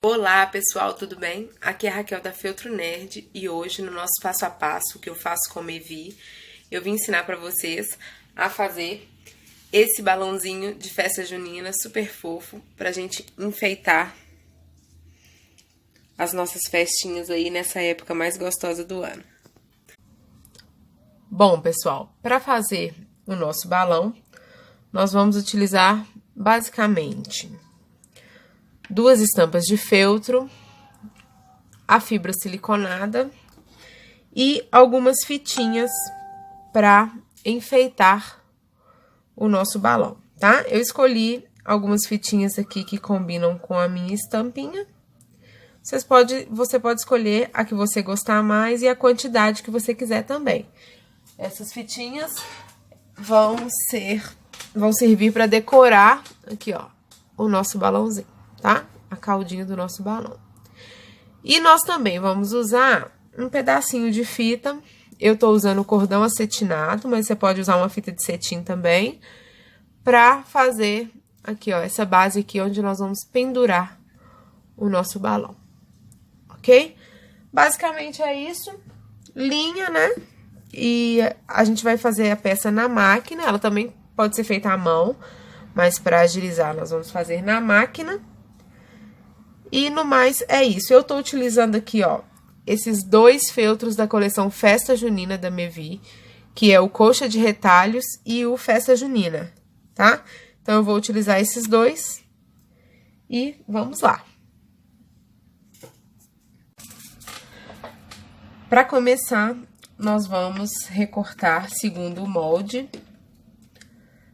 Olá pessoal, tudo bem? Aqui é a Raquel da Feltro Nerd e hoje no nosso passo a passo que eu faço com Mevi, eu vim ensinar pra vocês a fazer esse balãozinho de festa junina super fofo pra gente enfeitar as nossas festinhas aí nessa época mais gostosa do ano. Bom pessoal, para fazer o nosso balão, nós vamos utilizar basicamente 2 estampas de feltro, a fibra siliconada e algumas fitinhas para enfeitar o nosso balão, tá? Eu escolhi algumas fitinhas aqui que combinam com a minha estampinha. Você pode escolher a que você gostar mais e a quantidade que você quiser também. Essas fitinhas vão servir para decorar aqui, ó, o nosso balãozinho, tá? A caldinha do nosso balão. E nós também vamos usar um pedacinho de fita. Eu tô usando cordão acetinado, mas você pode usar uma fita de cetim também, pra fazer aqui, ó, essa base aqui onde nós vamos pendurar o nosso balão, ok? Basicamente é isso. Linha, né? E a gente vai fazer a peça na máquina, ela também pode ser feita à mão, mas para agilizar nós vamos fazer na máquina. E no mais é isso, eu tô utilizando aqui, ó, esses 2 feltros da coleção Festa Junina da Mevi, que é o Coxa de Retalhos e o Festa Junina, tá? Então, eu vou utilizar esses 2 e vamos lá. Para começar, nós vamos recortar, segundo o molde,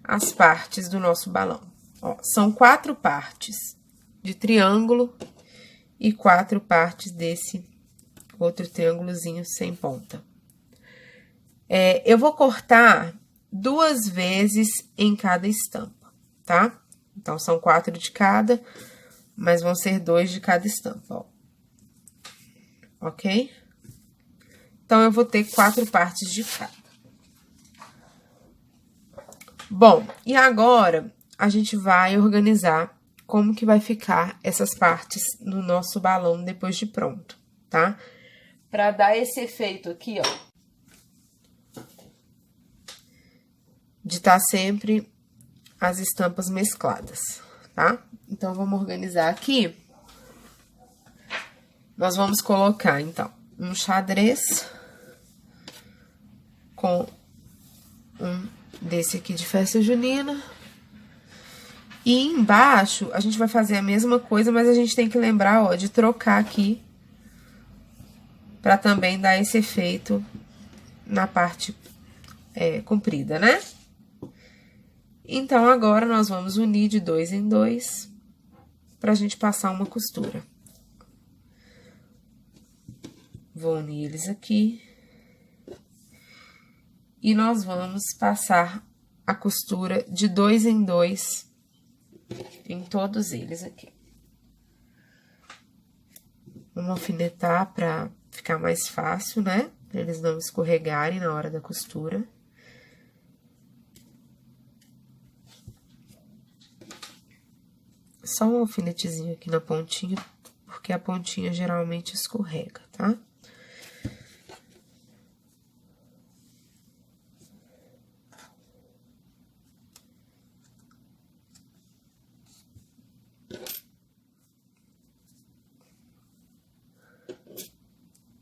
as partes do nosso balão. Ó, são 4 partes de triângulo e 4 partes desse outro triângulozinho sem ponta. Eu vou cortar 2 vezes em cada estampa, tá? Então, são 4 de cada, mas vão ser 2 de cada estampa, ó. Ok? Então, eu vou ter 4 partes de cada. Bom, e agora, a gente vai organizar como que vai ficar essas partes no nosso balão depois de pronto, tá? Pra dar esse efeito aqui, ó, de tá sempre as estampas mescladas, tá? Então, vamos organizar aqui. Nós vamos colocar, então, um xadrez com um desse aqui de festa junina. E embaixo, a gente vai fazer a mesma coisa, mas a gente tem que lembrar, ó, de trocar aqui pra também dar esse efeito na parte comprida, né? Então, agora, nós vamos unir de 2 em 2 pra gente passar uma costura. Vou unir eles aqui. E nós vamos passar a costura de 2 em 2 em todos eles aqui. Vamos alfinetar pra ficar mais fácil, né? Pra eles não escorregarem na hora da costura. Só um alfinetezinho aqui na pontinha, porque a pontinha geralmente escorrega, tá?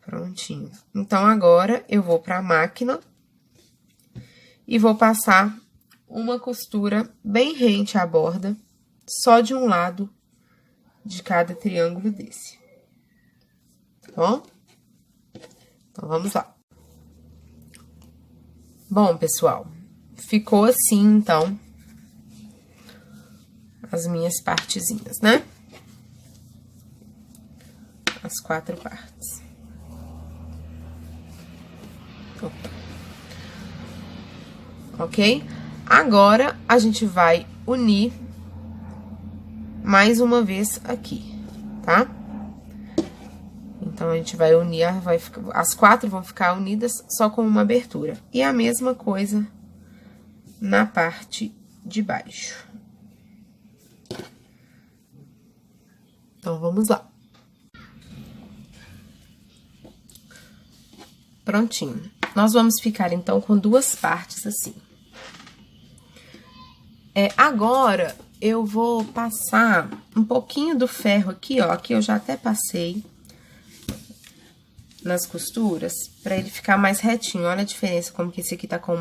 Prontinho. Então, agora, eu vou pra máquina e vou passar uma costura bem rente à borda, só de um lado de cada triângulo desse. Tá bom? Então, vamos lá. Bom, pessoal, ficou assim, então, as minhas partezinhas, né? As 4 partes. Ok? Agora, a gente vai unir mais uma vez aqui, tá? Então, a gente vai unir, as 4 vão ficar unidas só com uma abertura. E a mesma coisa na parte de baixo. Então, vamos lá. Prontinho. Nós vamos ficar, então, com duas partes assim. Agora, eu vou passar um pouquinho do ferro aqui, ó. Aqui eu já até passei nas costuras, pra ele ficar mais retinho. Olha a diferença, como que esse aqui tá com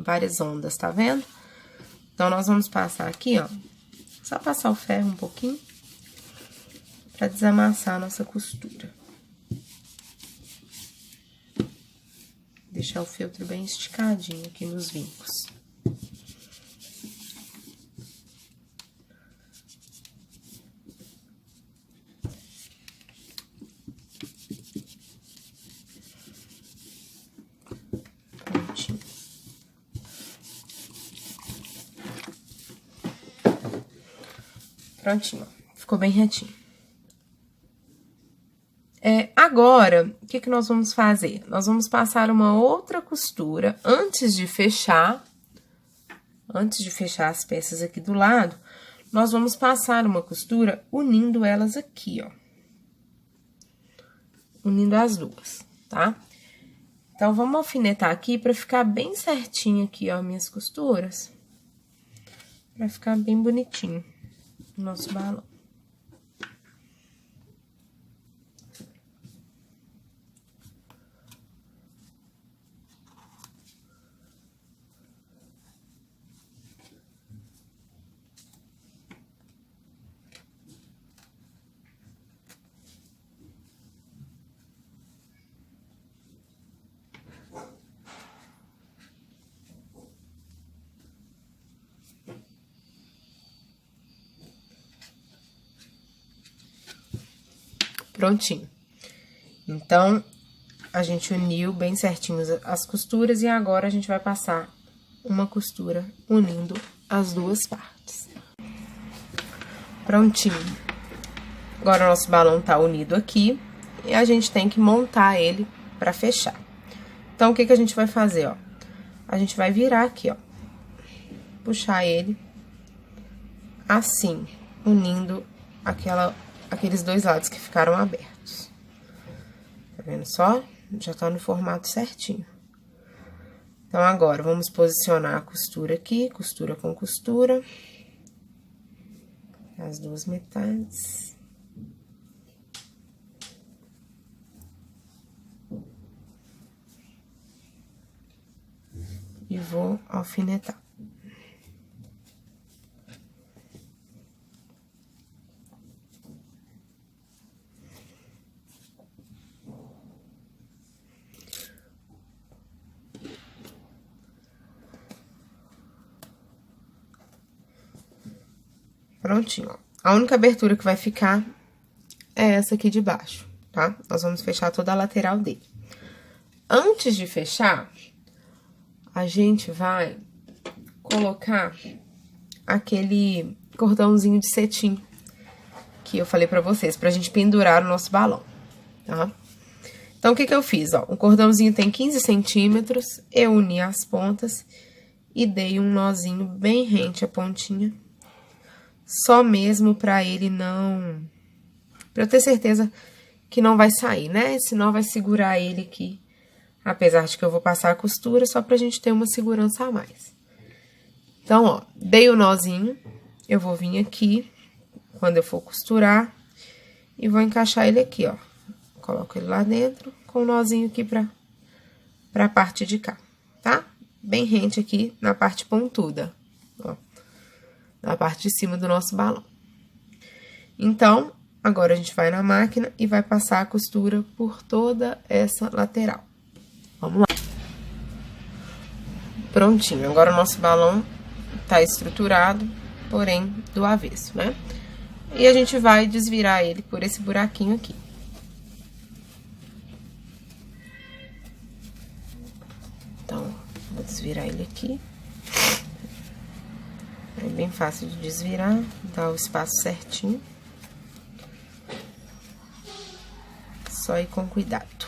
várias ondas, tá vendo? Então, nós vamos passar aqui, ó. Só passar o ferro um pouquinho, pra desamassar a nossa costura. Deixar o feltro bem esticadinho aqui nos vincos. Prontinho. Prontinho, ficou bem retinho. Agora, o que nós vamos fazer? Nós vamos passar uma outra costura antes de fechar as peças aqui do lado, nós vamos passar uma costura unindo elas aqui, ó. Unindo as duas, tá? Então, vamos alfinetar aqui pra ficar bem certinho aqui, ó, minhas costuras. Pra ficar bem bonitinho o nosso balão. Prontinho. Então, a gente uniu bem certinho as costuras e agora a gente vai passar uma costura unindo as duas partes. Prontinho. Agora, o nosso balão tá unido aqui e a gente tem que montar ele pra fechar. Então, o que a gente vai fazer, ó? A gente vai virar aqui, ó. Puxar ele assim, unindo aqueles dois lados que ficaram abertos. Tá vendo só? Já tá no formato certinho. Então, agora, vamos posicionar a costura aqui, costura com costura. As duas metades. E vou alfinetar. Prontinho, ó. A única abertura que vai ficar é essa aqui de baixo, tá? Nós vamos fechar toda a lateral dele. Antes de fechar, a gente vai colocar aquele cordãozinho de cetim que eu falei pra vocês, pra gente pendurar o nosso balão, tá? Então, o que eu fiz, ó? O cordãozinho tem 15 centímetros, eu uni as pontas e dei um nozinho bem rente à pontinha. Só mesmo pra ele não... Pra eu ter certeza que não vai sair, né? Senão vai segurar ele aqui. Apesar de que eu vou passar a costura, só pra gente ter uma segurança a mais. Então, ó, dei o nozinho. Eu vou vir aqui, quando eu for costurar, e vou encaixar ele aqui, ó. Coloco ele lá dentro, com o nozinho aqui pra parte de cá, tá? Bem rente aqui na parte pontuda, ó. Na parte de cima do nosso balão. Então, agora a gente vai na máquina e vai passar a costura por toda essa lateral. Vamos lá. Prontinho, agora o nosso balão tá estruturado, porém do avesso, né? E a gente vai desvirar ele por esse buraquinho aqui. Então, vou desvirar ele aqui. É bem fácil de desvirar, dá o espaço certinho. Só ir com cuidado.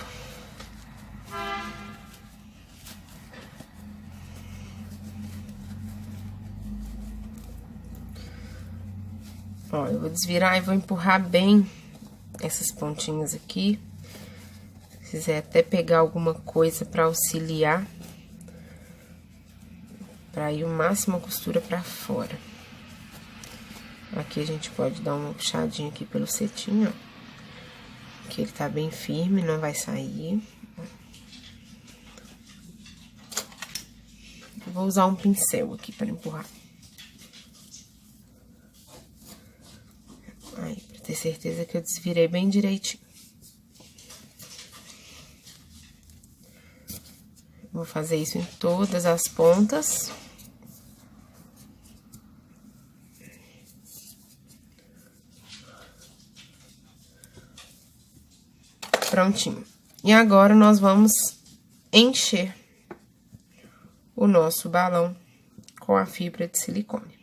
Ó, eu vou desvirar e vou empurrar bem essas pontinhas aqui. Se quiser até pegar alguma coisa pra auxiliar, pra ir o máximo a costura pra fora. Aqui a gente pode dar uma puxadinha aqui pelo cetim, ó. Que ele tá bem firme, não vai sair. Vou usar um pincel aqui pra empurrar. Aí, pra ter certeza que eu desvirei bem direitinho. Vou fazer isso em todas as pontas. Prontinho. E agora, nós vamos encher o nosso balão com a fibra de silicone.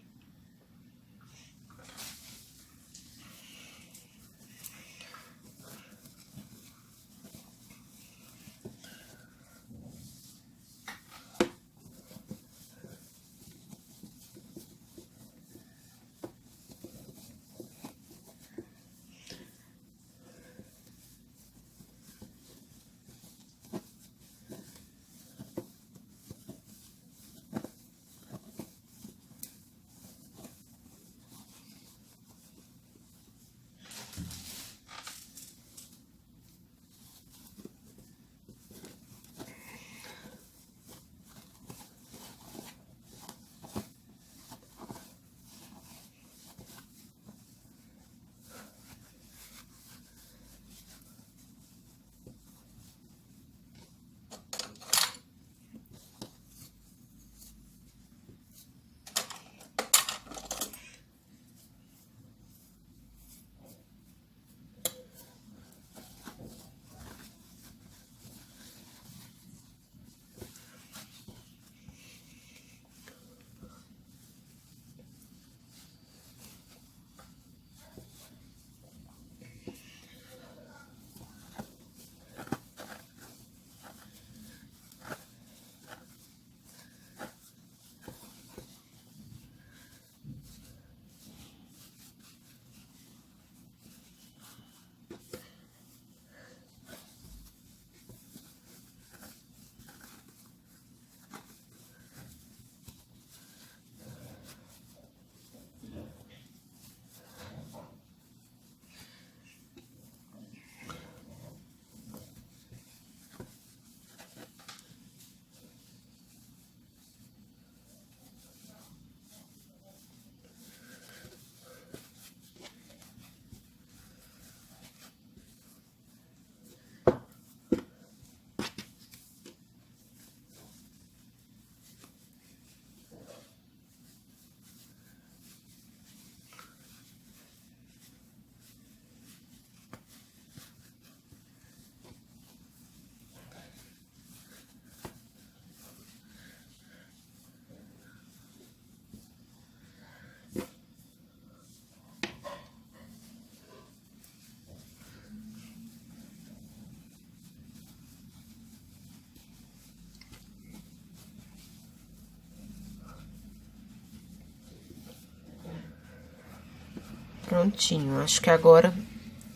Prontinho, acho que agora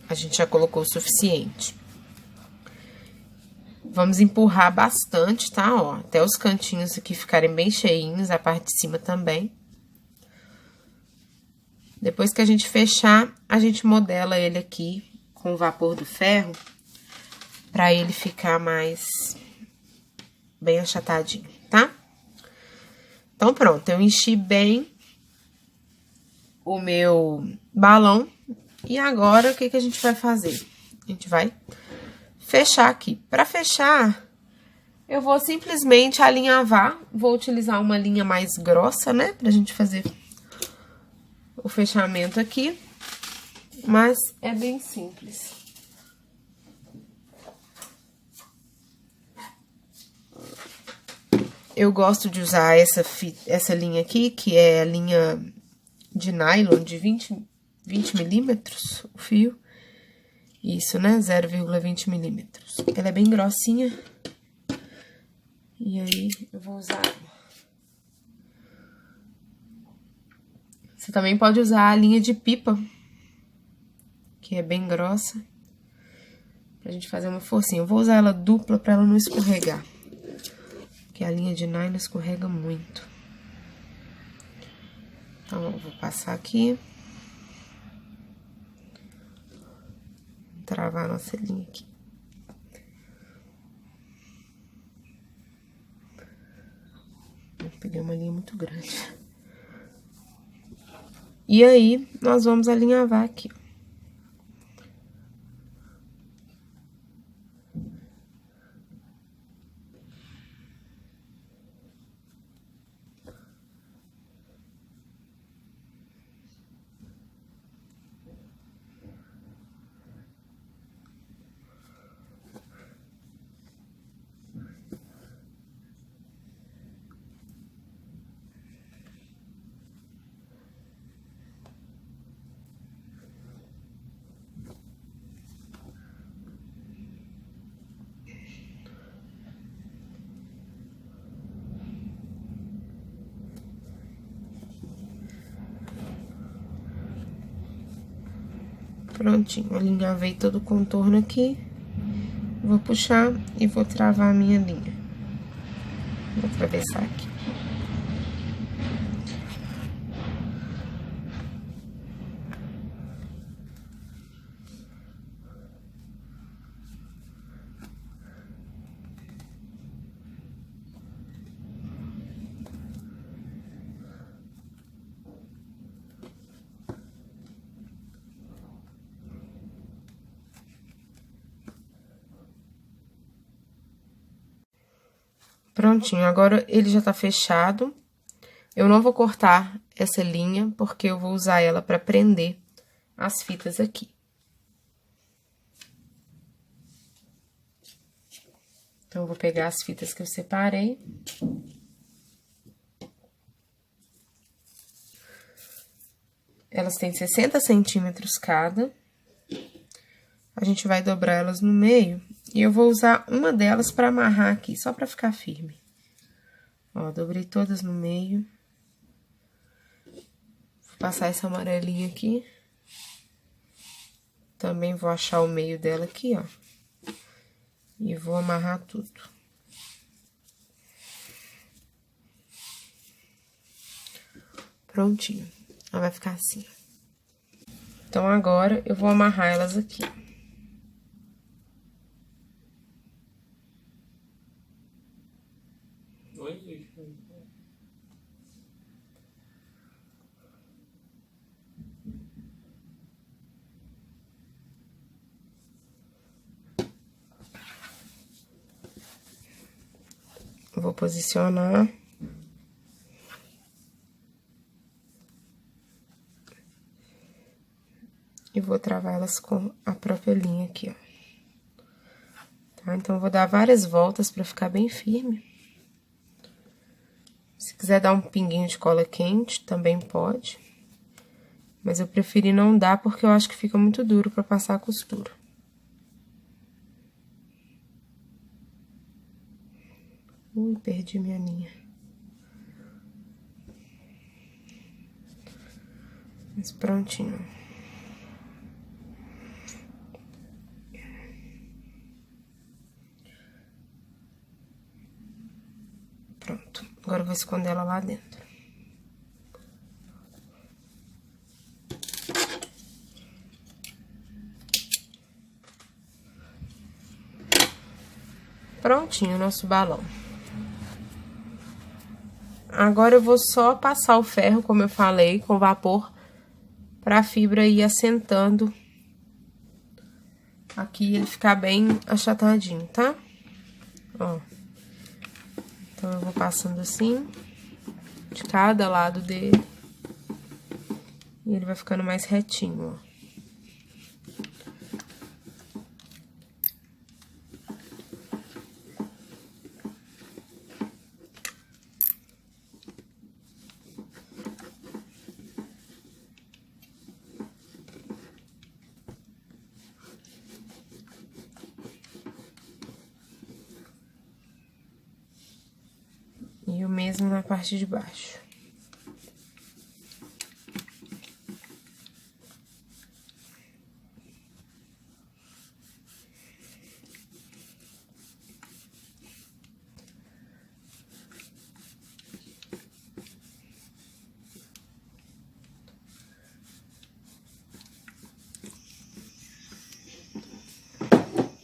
a gente já colocou o suficiente. Vamos empurrar bastante, tá? Ó, até os cantinhos aqui ficarem bem cheinhos, a parte de cima também. Depois que a gente fechar, a gente modela ele aqui com o vapor do ferro, pra ele ficar mais bem achatadinho, tá? Então, pronto, eu enchi bem o meu balão. E agora, o que que a gente vai fazer? A gente vai fechar aqui. Para fechar, eu vou simplesmente alinhavar. Vou utilizar uma linha mais grossa, né? Pra gente fazer o fechamento aqui. Mas é bem simples. Eu gosto de usar essa linha aqui, que é a linha de nylon de 20 milímetros, o fio. Isso, né? 0,20 milímetros. Ela é bem grossinha. E aí, eu vou usar ela. Você também pode usar a linha de pipa, que é bem grossa. Pra gente fazer uma forcinha. Eu vou usar ela dupla pra ela não escorregar. Porque a linha de nylon escorrega muito. Então, eu vou passar aqui. Travar a nossa linha aqui. Eu peguei uma linha muito grande. E aí, nós vamos alinhavar aqui, ó. Prontinho, alinhavei todo o contorno aqui. Vou puxar e vou travar a minha linha. Vou atravessar aqui. Prontinho, agora ele já tá fechado. Eu não vou cortar essa linha, porque eu vou usar ela pra prender as fitas aqui. Então, eu vou pegar as fitas que eu separei. Elas têm 60 centímetros cada. A gente vai dobrar elas no meio. E eu vou usar uma delas pra amarrar aqui, só pra ficar firme. Ó, dobrei todas no meio. Vou passar essa amarelinha aqui. Também vou achar o meio dela aqui, ó. E vou amarrar tudo. Prontinho. Ela vai ficar assim. Então, agora, eu vou amarrar elas aqui. Eu vou posicionar. E vou travar elas com a própria linha aqui, ó. Tá? Então, eu vou dar várias voltas pra ficar bem firme. Se quiser dar um pinguinho de cola quente, também pode. Mas eu preferi não dar porque eu acho que fica muito duro pra passar a costura. Ui, perdi minha linha. Mas prontinho. Pronto. Agora eu vou esconder ela lá dentro. Prontinho o nosso balão. Agora eu vou só passar o ferro, como eu falei, com vapor, pra fibra ir assentando aqui, ele ficar bem achatadinho, tá? Ó. Então, eu vou passando assim, de cada lado dele. E ele vai ficando mais retinho, ó. E o mesmo na parte de baixo.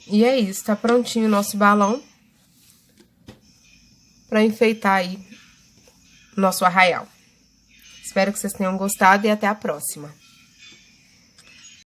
E é isso, tá prontinho o nosso balão para enfeitar aí o nosso arraial. Espero que vocês tenham gostado e até a próxima.